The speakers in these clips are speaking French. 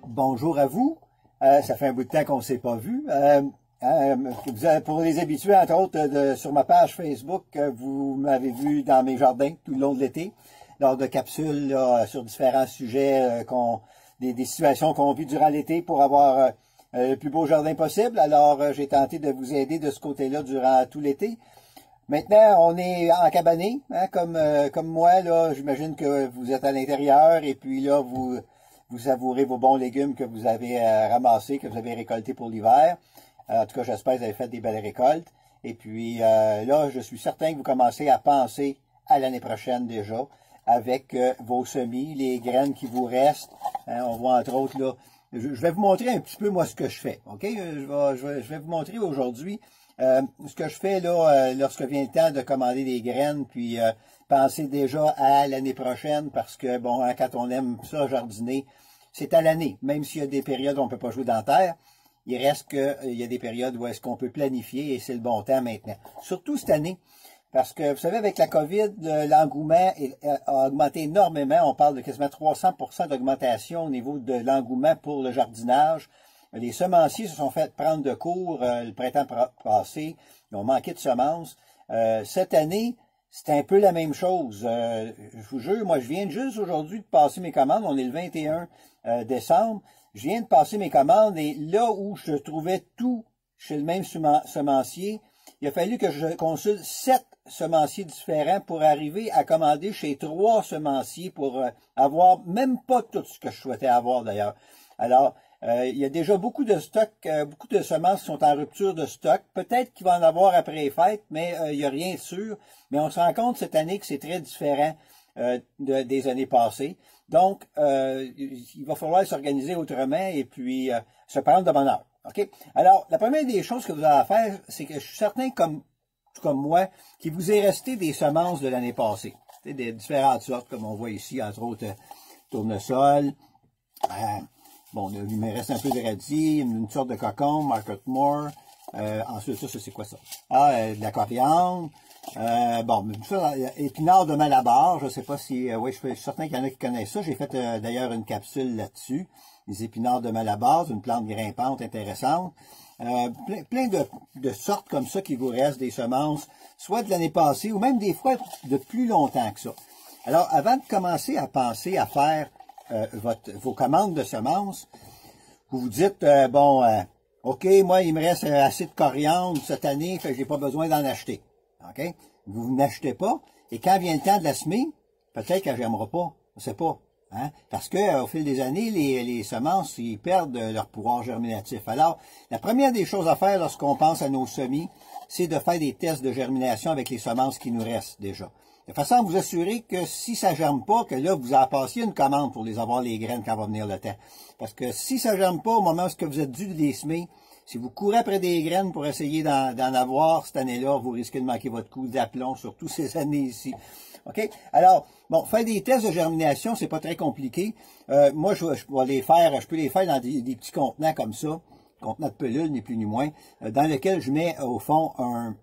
Bonjour à vous. Ça fait un bout de temps qu'on ne s'est pas vu. Pour les habitués, entre autres, sur ma page Facebook, vous m'avez vu dans mes jardins tout le long de l'été, lors de capsules là, sur différents sujets, des situations qu'on vit durant l'été pour avoir le plus beau jardin possible. Alors, j'ai tenté de vous aider de ce côté-là durant tout l'été. Maintenant, on est encabané, hein, comme moi, là, j'imagine que vous êtes à l'intérieur et puis là, vous savourez vos bons légumes que vous avez ramassés, que vous avez récoltés pour l'hiver. En tout cas, j'espère que vous avez fait des belles récoltes. Et puis là, je suis certain que vous commencez à penser à l'année prochaine déjà, avec vos semis, les graines qui vous restent. Hein, on voit entre autres là, je vais vous montrer un petit peu moi ce que je fais. Ok, je vais vous montrer aujourd'hui ce que je fais là lorsque vient le temps de commander des graines, puis penser déjà à l'année prochaine, parce que bon, hein, quand on aime ça jardiner, c'est à l'année. Même s'il y a des périodes où on ne peut pas jouer dans la terre, il reste qu'il y a des périodes où est-ce qu'on peut planifier et c'est le bon temps maintenant. Surtout cette année, parce que vous savez, avec la COVID, l'engouement a augmenté énormément. On parle de quasiment 300% d'augmentation au niveau de l'engouement pour le jardinage. Les semenciers se sont fait prendre de court le printemps passé. Ils ont manqué de semences. Cette année, c'est un peu la même chose. Je vous jure, moi, je viens juste aujourd'hui de passer mes commandes. On est le 21 décembre. Je viens de passer mes commandes et là où je trouvais tout chez le même semencier, il a fallu que je consulte 7 semenciers différents pour arriver à commander chez 3 semenciers pour avoir même pas tout ce que je souhaitais avoir d'ailleurs. Alors, il y a déjà beaucoup de stocks, beaucoup de semences qui sont en rupture de stock. Peut-être qu'il va en avoir après les fêtes, mais il n'y a rien de sûr. Mais on se rend compte cette année que c'est très différent des années passées. Donc, il va falloir s'organiser autrement et puis se prendre de bonne heure. Okay? Alors, la première des choses que vous avez à faire, c'est que je suis certain, comme moi, qu'il vous est resté des semences de l'année passée. Des différentes sortes, comme on voit ici, entre autres, tournesol. Bon, il me reste un peu de radis, une sorte de cocon, Market More. Ensuite, ça c'est quoi ça? De la coriandre. Bon, ça, épinards de Malabar, je ne sais pas si... oui, je suis certain qu'il y en a qui connaissent ça. J'ai fait d'ailleurs une capsule là-dessus. Les épinards de Malabar, une plante grimpante intéressante. Plein de sortes comme ça qui vous restent, des semences, soit de l'année passée ou même des fois de plus longtemps que ça. Alors, avant de commencer à penser à faire vos commandes de semences, vous vous dites, OK, moi, il me reste assez de coriandre cette année, fait que j'ai pas besoin d'en acheter. OK? Vous n'achetez pas, et quand vient le temps de la semer, peut-être qu'elle ne germera pas. On ne sait pas. Hein? Parce que au fil des années, les semences, ils perdent leur pouvoir germinatif. Alors, la première des choses à faire lorsqu'on pense à nos semis, c'est de faire des tests de germination avec les semences qui nous restent déjà. De façon à vous assurer que si ça ne germe pas, que là, vous en passiez une commande pour les avoir les graines quand va venir le temps. Parce que si ça ne germe pas au moment où vous êtes dû de les semer, si vous courez après des graines pour essayer d'en avoir cette année-là, vous risquez de manquer votre coup d'aplomb sur toutes ces années ici. OK? Alors, bon, faire des tests de germination, c'est pas très compliqué. Moi, je peux les faire dans des petits contenants comme ça, contenants de pelules, ni plus ni moins, dans lesquels je mets au fond un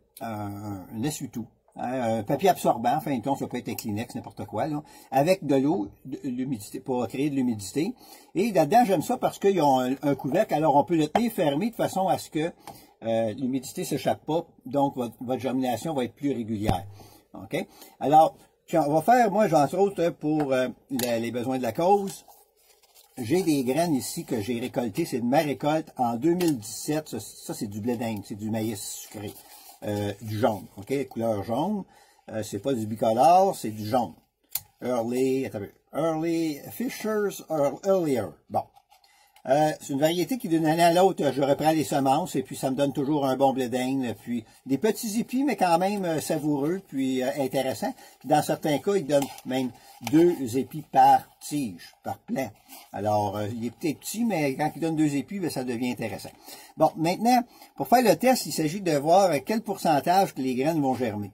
essuie-tout. Un papier absorbant, enfin, ça peut être un Kleenex, n'importe quoi, là, avec de l'eau, de l'humidité, pour créer de l'humidité. Et là-dedans, j'aime ça parce qu'ils ont un couvercle, alors on peut le tenir fermé de façon à ce que l'humidité ne s'échappe pas, donc votre germination va être plus régulière. OK? Alors, on va faire, moi, entre autres, pour les besoins de la cause, j'ai des graines ici que j'ai récoltées, c'est de ma récolte en 2017, ça c'est du blé d'Inde, c'est du maïs sucré. Du jaune, ok, couleur jaune, c'est pas du bicolore, c'est du jaune. Early Fishers Earlier. Bon. C'est une variété qui d'une année à l'autre, je reprends les semences et puis ça me donne toujours un bon blé d'Inde, puis des petits épis, mais quand même savoureux, puis intéressants. Puis dans certains cas, ils donnent même 2 épis par tige, par plant. Alors, il est peut-être petit, mais quand il donne 2 épis, bien, ça devient intéressant. Bon, maintenant, pour faire le test, il s'agit de voir à quel pourcentage que les graines vont germer.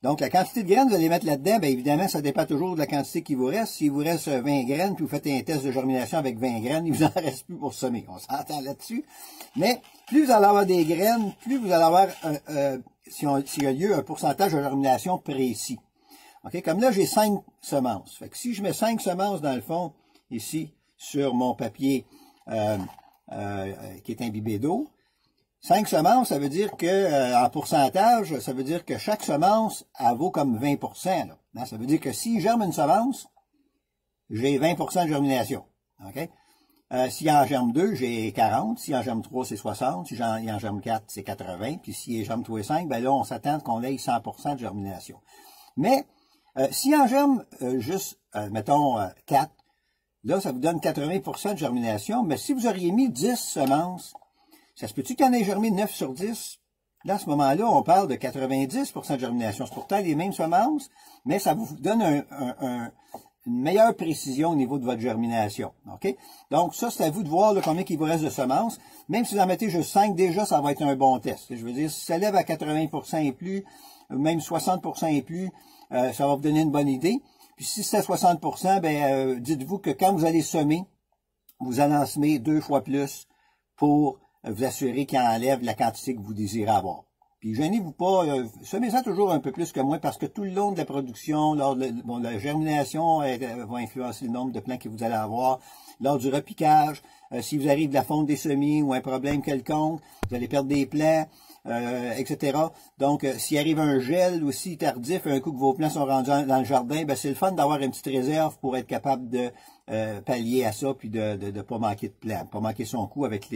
Donc, la quantité de graines, vous allez mettre là-dedans, bien évidemment, ça dépend toujours de la quantité qui vous reste. S'il vous reste 20 graines, puis vous faites un test de germination avec 20 graines, il vous en reste plus pour semer. On s'entend là-dessus. Mais, plus vous allez avoir des graines, plus vous allez avoir, s'il y a lieu, un pourcentage de germination précis. OK? Comme là, j'ai 5 semences. Fait que si je mets 5 semences dans le fond, ici, sur mon papier qui est imbibé d'eau. 5 semences, ça veut dire que, en pourcentage, ça veut dire que chaque semence, elle vaut comme 20%. Là. Hein? Ça veut dire que si je germe une semence, j'ai 20% de germination. OK? S'il en germe 2, j'ai 40. S'il en germe 3, c'est 60. Si il en germe 4, c'est 80. Puis s'il en germe 3 et 5, ben là, on s'attend qu'on ait 100% de germination. Mais, s'il en germe juste, mettons, 4, là, ça vous donne 80% de germination. Mais si vous auriez mis 10 semences, ça se peut-tu qu'il y en ait germé 9 sur 10? Là, à ce moment-là, on parle de 90% de germination. C'est pourtant les mêmes semences, mais ça vous donne une meilleure précision au niveau de votre germination. OK? Donc, ça, c'est à vous de voir là, combien il vous reste de semences. Même si vous en mettez juste 5, déjà, ça va être un bon test. Je veux dire, si ça lève à 80% et plus, même 60% et plus, ça va vous donner une bonne idée. Puis si c'est 60%, ben, dites-vous que quand vous allez semer, vous allez en semer 2 fois plus pour vous assurer qu'il enlève la quantité que vous désirez avoir. Puis gênez-vous pas, semez-en toujours un peu plus que moi parce que tout le long de la production, lors de la germination va influencer le nombre de plants que vous allez avoir. Lors du repiquage, si vous arrive de la fonte des semis ou un problème quelconque, vous allez perdre des plants, etc. Donc, s'il arrive un gel aussi tardif, un coup que vos plants sont rendus dans le jardin, ben c'est le fun d'avoir une petite réserve pour être capable de pallier à ça puis de pas manquer de plants, pas manquer son coup avec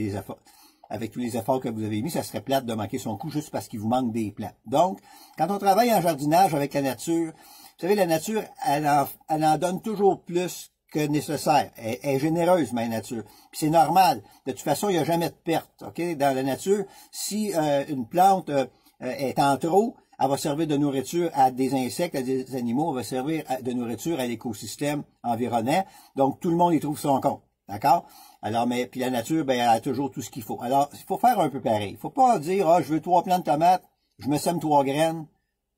tous les efforts que vous avez mis, ça serait plate de manquer son coup juste parce qu'il vous manque des plants. Donc, quand on travaille en jardinage avec la nature, vous savez, la nature, elle en donne toujours plus que nécessaire. Elle est généreuse, ma nature. Puis c'est normal. De toute façon, il n'y a jamais de perte. OK? Dans la nature, si une plante est en trop, elle va servir de nourriture à des insectes, à des animaux, elle va servir de nourriture à l'écosystème environnant. Donc, tout le monde y trouve son compte. D'accord? Alors, mais puis la nature, ben, elle a toujours tout ce qu'il faut. Alors, il faut faire un peu pareil. Il ne faut pas dire, ah, je veux 3 plants de tomates, je me sème 3 graines.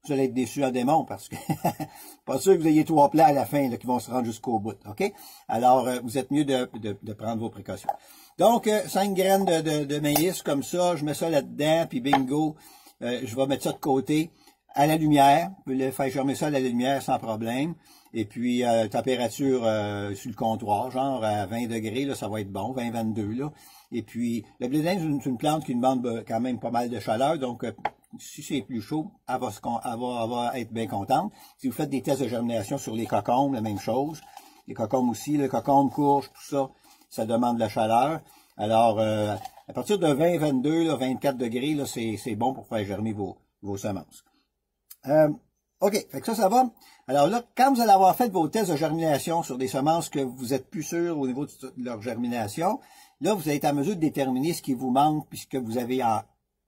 Vous allez être déçu en démon parce que pas sûr que vous ayez 3 plants à la fin là, qui vont se rendre jusqu'au bout. OK? Alors, vous êtes mieux de prendre vos précautions. Donc, 5 graines de maïs comme ça, je mets ça là-dedans, puis bingo, je vais mettre ça de côté à la lumière. Vous pouvez faire germer ça à la lumière sans problème. Et puis, température sur le comptoir, genre à 20 degrés, là, ça va être bon, 20-22, là. Et puis, le blé d'Inde, c'est une plante qui demande quand même pas mal de chaleur, donc si c'est plus chaud, elle va être bien contente. Si vous faites des tests de germination sur les cocombes, la même chose. Les cocombes aussi, les cocombes, courges, tout ça, ça demande de la chaleur. Alors, à partir de 20-22, 24 degrés, là, c'est bon pour faire germer vos semences. OK, fait que ça va. Alors là, quand vous allez avoir fait vos tests de germination sur des semences que vous êtes plus sûr au niveau de leur germination, là, vous allez être en mesure de déterminer ce qui vous manque puis ce que vous avez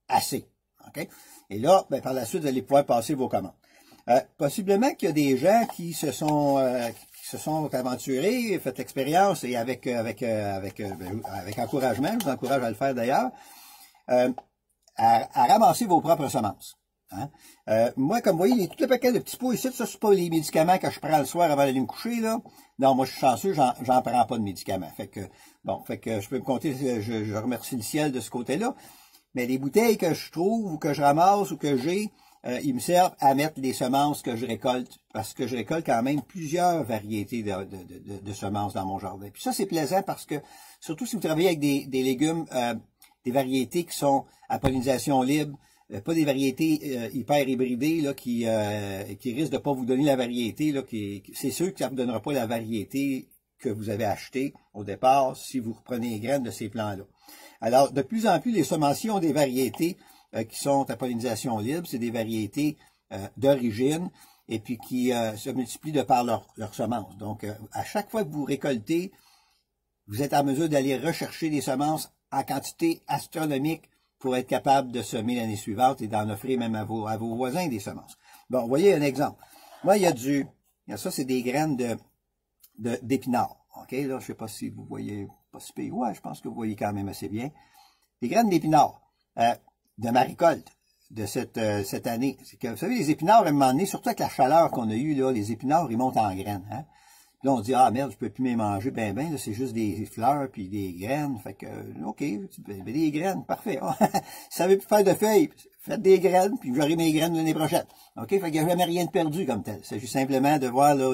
assez. OK? Et là, ben, par la suite, vous allez pouvoir passer vos commandes. Possiblement qu'il y a des gens qui se sont aventurés, fait l'expérience et avec encouragement, je vous encourage à le faire d'ailleurs, à ramasser vos propres semences. Hein? Moi, comme vous voyez, il y a tout le paquet de petits pots ici. Ça, c'est pas les médicaments que je prends le soir avant d'aller me coucher, là. Non, moi, je suis chanceux, j'en prends pas de médicaments. Fait que je peux me compter, je remercie le ciel de ce côté-là. Mais les bouteilles que je trouve, ou que je ramasse, ou que j'ai, ils me servent à mettre les semences que je récolte, parce que je récolte quand même plusieurs variétés de semences dans mon jardin. Puis ça, c'est plaisant parce que, surtout si vous travaillez avec des légumes, des variétés qui sont à pollinisation libre, pas des variétés hyper hybridées là, qui risquent de pas vous donner la variété. Là, c'est sûr que ça ne vous donnera pas la variété que vous avez achetée au départ si vous reprenez les graines de ces plants-là. Alors, de plus en plus, les semenciers ont des variétés qui sont à pollinisation libre. C'est des variétés d'origine et puis qui se multiplient de par leur semence. Donc, à chaque fois que vous récoltez, vous êtes en mesure d'aller rechercher des semences en quantité astronomique pour être capable de semer l'année suivante et d'en offrir même à vos voisins des semences. Bon, vous voyez un exemple. Moi, ça, c'est des graines d'épinards. OK, là, je sais pas si vous voyez, pas si pire. Ouais, je pense que vous voyez quand même assez bien. Des graines d'épinards, de ma récolte de cette année. C'est que, vous savez, les épinards, à un moment donné, surtout avec la chaleur qu'on a eue, là, les épinards, ils montent en graines, hein. Là, on se dit, ah merde, je peux plus les manger, là, c'est juste des fleurs puis des graines. Fait que, OK, des graines, parfait. Si ça veut plus faire de feuilles, faites des graines, puis j'aurai mes graines l'année prochaine. OK, fait qu'il n'y a jamais rien de perdu comme tel. Il s'agit simplement de voir, là,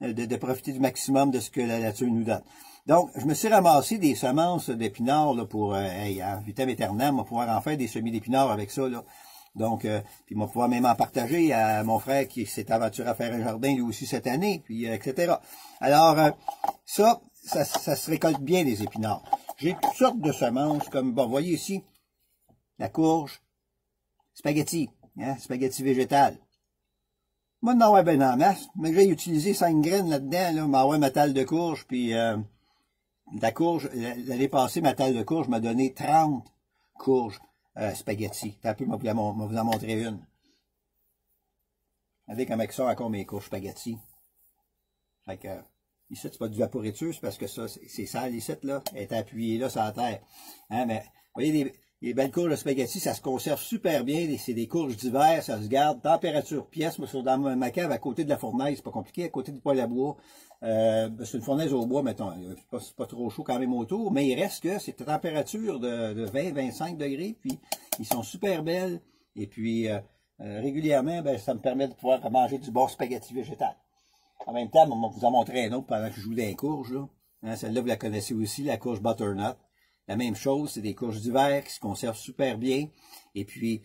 de profiter du maximum de ce que la nature nous donne. Donc, je me suis ramassé des semences d'épinards là, pour, en vitam aeternam, on va pouvoir en faire des semis d'épinards avec ça, là. Donc, puis on va pouvoir même en partager à mon frère qui s'est aventuré à faire un jardin lui aussi cette année, puis etc. Alors, ça se récolte bien, les épinards. J'ai toutes sortes de semences, comme, bon, vous voyez ici, la courge, spaghetti, hein, spaghetti végétal. Moi, non, ouais, ben en masse, mais j'ai utilisé 5 graines là-dedans, là, m'envoie ma talle de courge, puis la courge, l'année passée, ma talle de courge m'a donné 30 courges spaghetti. Un peu, je vais vous en montrer une. Regardez comment ça encore mes courges spaghetti. Fait que, ici, c'est pas du vaporiteux, c'est parce que ça, c'est sale ici, là. Elle est appuyée là sur la terre. Hein, mais, vous voyez, les belles courges de spaghetti, ça se conserve super bien. C'est des courges d'hiver, ça se garde. Température pièce, moi, dans ma cave, à côté de la fournaise, c'est pas compliqué, à côté du poêle à bois. C'est une fournaise au bois, mettons. C'est pas trop chaud quand même autour, mais il reste que c'est une température de 20-25 degrés, puis ils sont super belles. Et puis, régulièrement, ben, ça me permet de pouvoir manger du bon spaghetti végétal. En même temps, on va vous en montrer un autre pendant que je joue des courges, là. Hein, celle-là, vous la connaissez aussi, la courge butternut. La même chose, c'est des courges d'hiver qui se conservent super bien. Et puis,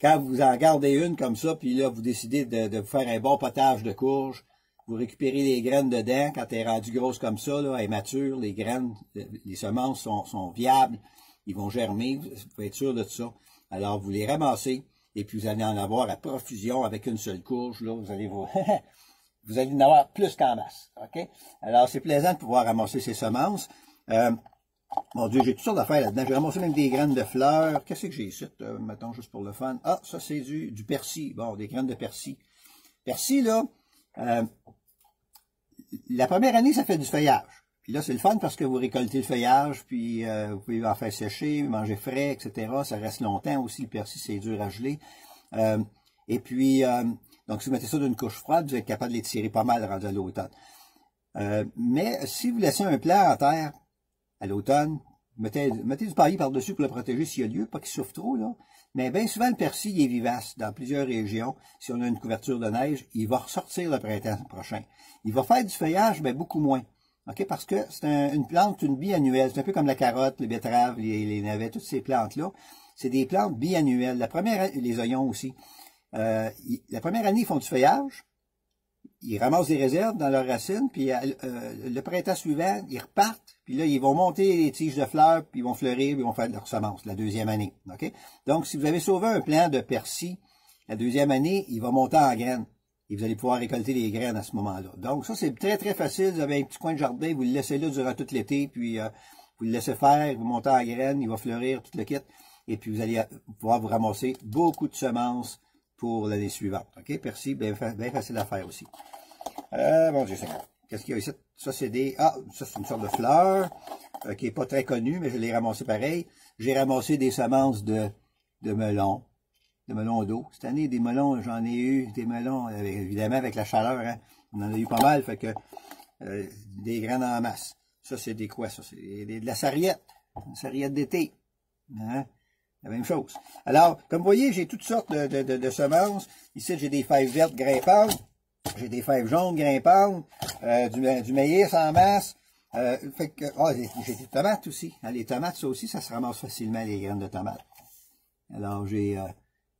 quand vous en gardez une comme ça, puis là, vous décidez de vous faire un bon potage de courges, vous récupérez les graines dedans, quand elle est rendue grosse comme ça, là, elle est mature, les graines, les semences sont viables, ils vont germer, vous pouvez être sûr de ça. Alors, vous les ramassez, et puis vous allez en avoir à profusion avec une seule courge, là, vous allez vous allez en avoir plus qu'en masse, ok? Alors, c'est plaisant de pouvoir ramasser ces semences. Mon Dieu, j'ai toutes sortes d'affaires là-dedans. J'ai ramassé même des graines de fleurs. Qu'est-ce que j'ai ici? Mettons, juste pour le fun. Ah, ça, c'est du persil. Bon, des graines de persil. Persil, là, la première année, ça fait du feuillage. Puis là, c'est le fun parce que vous récoltez le feuillage, puis vous pouvez en faire sécher, manger frais, etc. Ça reste longtemps aussi. Le persil, c'est dur à geler. Et puis, donc, si vous mettez ça dans une couche froide, vous êtes capable de les tirer pas mal rendu à l'automne. Mais si vous laissez un plat en terre, à l'automne, mettez du paillis par-dessus pour le protéger s'il y a lieu, pas qu'il souffre trop, là. Mais bien souvent, le persil il est vivace dans plusieurs régions. Si on a une couverture de neige, il va ressortir le printemps prochain. Il va faire du feuillage, mais beaucoup moins. OK? Parce que c'est une plante, une biannuelle. C'est un peu comme la carotte, les betteraves, les navets, toutes ces plantes-là. C'est des plantes biannuelles. La première, les oignons aussi. La première année, ils font du feuillage. Ils ramassent des réserves dans leurs racines, puis le printemps suivant, ils repartent, puis là, ils vont monter les tiges de fleurs, puis ils vont fleurir, puis ils vont faire de leurs semences, la deuxième année. OK? Donc, si vous avez sauvé un plant de persil, la deuxième année, il va monter en graines. Et vous allez pouvoir récolter les graines à ce moment-là. Donc, ça, c'est très, très facile. Vous avez un petit coin de jardin, vous le laissez là durant tout l'été, puis vous le laissez faire, vous montez en graines, il va fleurir, tout le kit. Et puis, vous allez pouvoir vous ramasser beaucoup de semences pour l'année suivante. OK? Persil, bien facile à faire aussi. Bon Dieu Seigneur. Qu'est-ce qu'il y a ici? Ça, c'est des... Ah, ça, c'est une sorte de fleur qui n'est pas très connue, mais je l'ai ramassé pareil. J'ai ramassé des semences de melons d'eau. Cette année, des melons, j'en ai eu des melons, évidemment, avec la chaleur, hein. On en a eu pas mal, fait que des graines en masse. Ça, c'est des quoi, ça? C'est de la sarriette. Une sarriette d'été. Hein? La même chose. Alors, comme vous voyez, j'ai toutes sortes de semences. Ici, j'ai des fèves vertes grimpantes. J'ai des fèves jaunes grimpantes. Du maïs en masse. Fait que, j'ai des tomates aussi. Hein, les tomates, ça aussi, ça se ramasse facilement, les graines de tomates. Alors,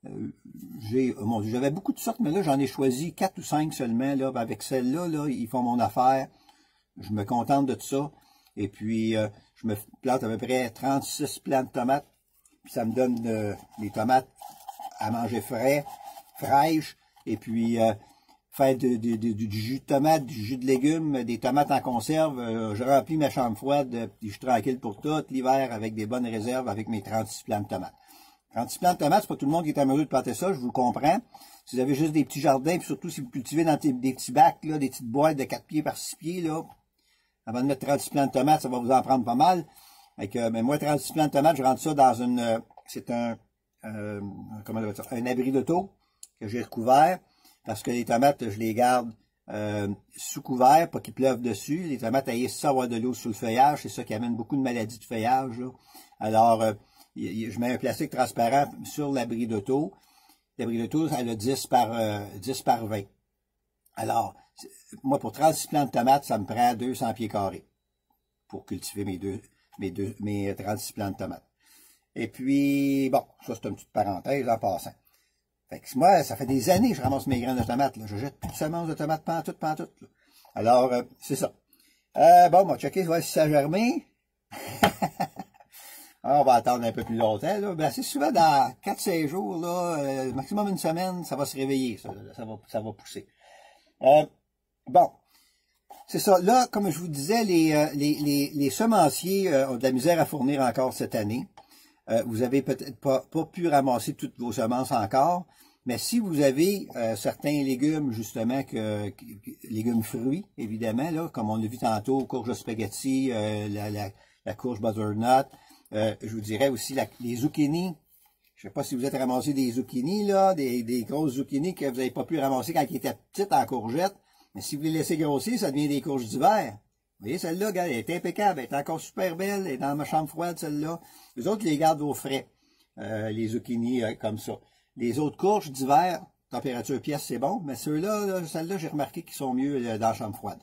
mon Dieu, j'avais beaucoup de sortes, mais là, j'en ai choisi 4 ou 5 seulement. Là, avec celles-là, là, ils font mon affaire. Je me contente de tout ça. Et puis, je me plante à peu près 36 plants de tomates. Puis ça me donne des tomates à manger frais, fraîches, et puis faire du jus de tomate, du jus de légumes, des tomates en conserve. Je remplis ma chambre froide, puis je suis tranquille pour tout l'hiver avec des bonnes réserves avec mes 36 plants de tomates. 36 plants de tomates, c'est pas tout le monde qui est amoureux de planter ça, je vous le comprends. Si vous avez juste des petits jardins, puis surtout si vous cultivez dans des petits bacs, là, des petites boîtes de 4 pieds par 6 pieds, là, avant de mettre 36 plants de tomates, ça va vous en prendre pas mal. Mais moi, 36 plants de tomates, je rentre ça dans une... c'est comment on va dire, un abri d'auto que j'ai recouvert, parce que les tomates, je les garde sous couvert, pas qu'il pleuve dessus. Les tomates haïssent ça avoir de l'eau sous le feuillage, c'est ça qui amène beaucoup de maladies de feuillage, là. Alors, je mets un plastique transparent sur l'abri d'auto. L'abri d'auto, elle a 10 par 20. Alors, moi, pour 36 plants de tomates, ça me prend 200 pieds carrés. pour cultiver mes 36 plants de tomates. Et puis, bon, ça c'est une petite parenthèse en passant. Fait que moi, ça fait des années que je ramasse mes graines de tomates. Là. Je jette plus de semences de tomates pantoute. Là. Alors, c'est ça. Bon, on va checker voir si ça a germé. Alors, on va attendre un peu plus longtemps. Là. Ben, assez souvent, dans 4-6 jours, là, maximum une semaine, ça va se réveiller. Ça va pousser. Bon. C'est ça. Là, comme je vous disais, les semenciers ont de la misère à fournir encore cette année. Vous avez peut-être pas pu ramasser toutes vos semences encore, mais si vous avez certains légumes, justement, légumes fruits, évidemment, là, comme on l'a vu tantôt, courge de spaghetti, la courge butternut, je vous dirais aussi les zucchini. Je sais pas si vous êtes ramassé des zucchini, là, des grosses zucchini que vous n'avez pas pu ramasser quand ils étaient petites en courgettes, mais si vous les laissez grossir, ça devient des courges d'hiver. Vous voyez, celle-là, elle est impeccable, elle est encore super belle, elle est dans ma chambre froide, celle-là. Les autres, les gardent au frais, les zucchini comme ça. Les autres courges d'hiver, température pièce, c'est bon, mais ceux-là, celles-là, j'ai remarqué qu'ils sont mieux dans la chambre froide.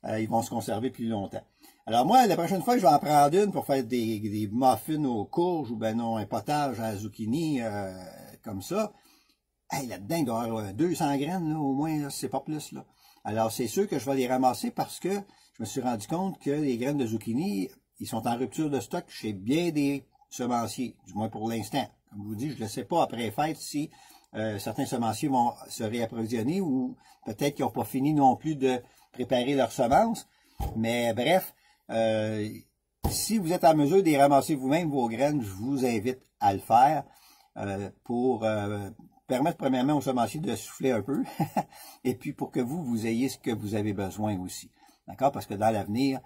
Ils vont se conserver plus longtemps. Alors moi, la prochaine fois, je vais en prendre une pour faire des muffins aux courges, ou ben non, un potage à zucchini, comme ça. Hey, là-dedans, il doit y avoir 200 graines, là, au moins, c'est pas plus, là. Alors, c'est sûr que je vais les ramasser parce que je me suis rendu compte que les graines de zucchini, ils sont en rupture de stock chez bien des semenciers, du moins pour l'instant. Comme je vous dis, je ne sais pas après les fêtes si certains semenciers vont se réapprovisionner ou peut-être qu'ils n'ont pas fini non plus de préparer leurs semences. Mais bref, si vous êtes en mesure de les ramasser vous-même, vos graines, je vous invite à le faire pour permettre premièrement aux semenciers de souffler un peu et puis pour que vous ayez ce que vous avez besoin aussi. D'accord? Parce que dans l'avenir,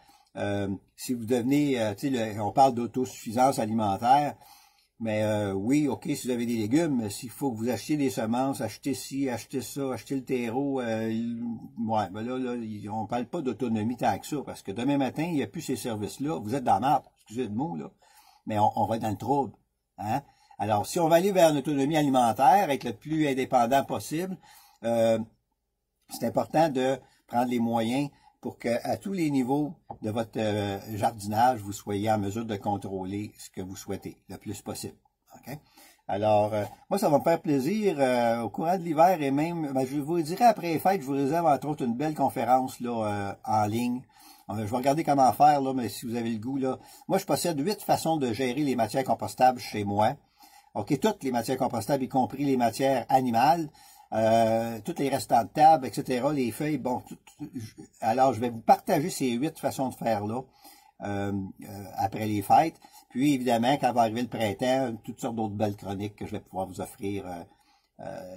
si vous devenez, on parle d'autosuffisance alimentaire, mais oui, ok, si vous avez des légumes, s'il faut que vous achetiez des semences, achetez ci, achetez ça, achetez le terreau, ouais, ben là, on parle pas d'autonomie tant que ça, parce que demain matin, il n'y a plus ces services-là, vous êtes dans la merde, excusez le mot, là, mais on va être dans le trouble, hein? Alors, si on va aller vers une autonomie alimentaire, être le plus indépendant possible, c'est important de prendre les moyens pour qu'à tous les niveaux de votre jardinage, vous soyez en mesure de contrôler ce que vous souhaitez le plus possible. Okay? Alors, moi, ça va me faire plaisir au courant de l'hiver et même, je vous dirai après les fêtes, je vous réserve entre autres une belle conférence là en ligne. Je vais regarder comment faire, là, mais si vous avez le goût, là. Moi, je possède 8 façons de gérer les matières compostables chez moi. OK, toutes les matières compostables, y compris les matières animales, tous les restants de table, etc., les feuilles, bon, alors je vais vous partager ces 8 façons de faire là après les fêtes. Puis évidemment, quand va arriver le printemps, toutes sortes d'autres belles chroniques que je vais pouvoir vous offrir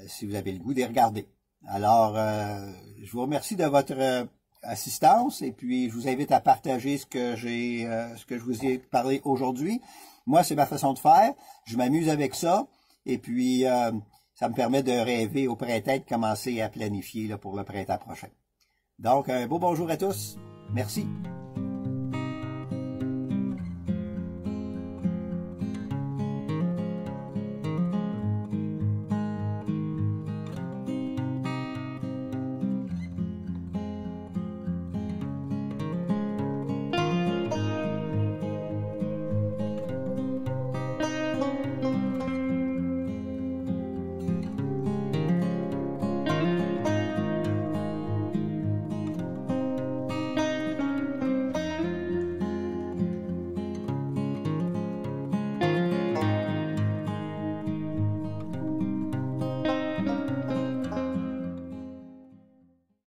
si vous avez le goût de les regarder. Alors, je vous remercie de votre assistance et puis je vous invite à partager ce que je vous ai parlé aujourd'hui. Moi, c'est ma façon de faire. Je m'amuse avec ça. Et puis, ça me permet de rêver au printemps, de commencer à planifier là, pour le printemps prochain. Donc, un beau bonjour à tous. Merci.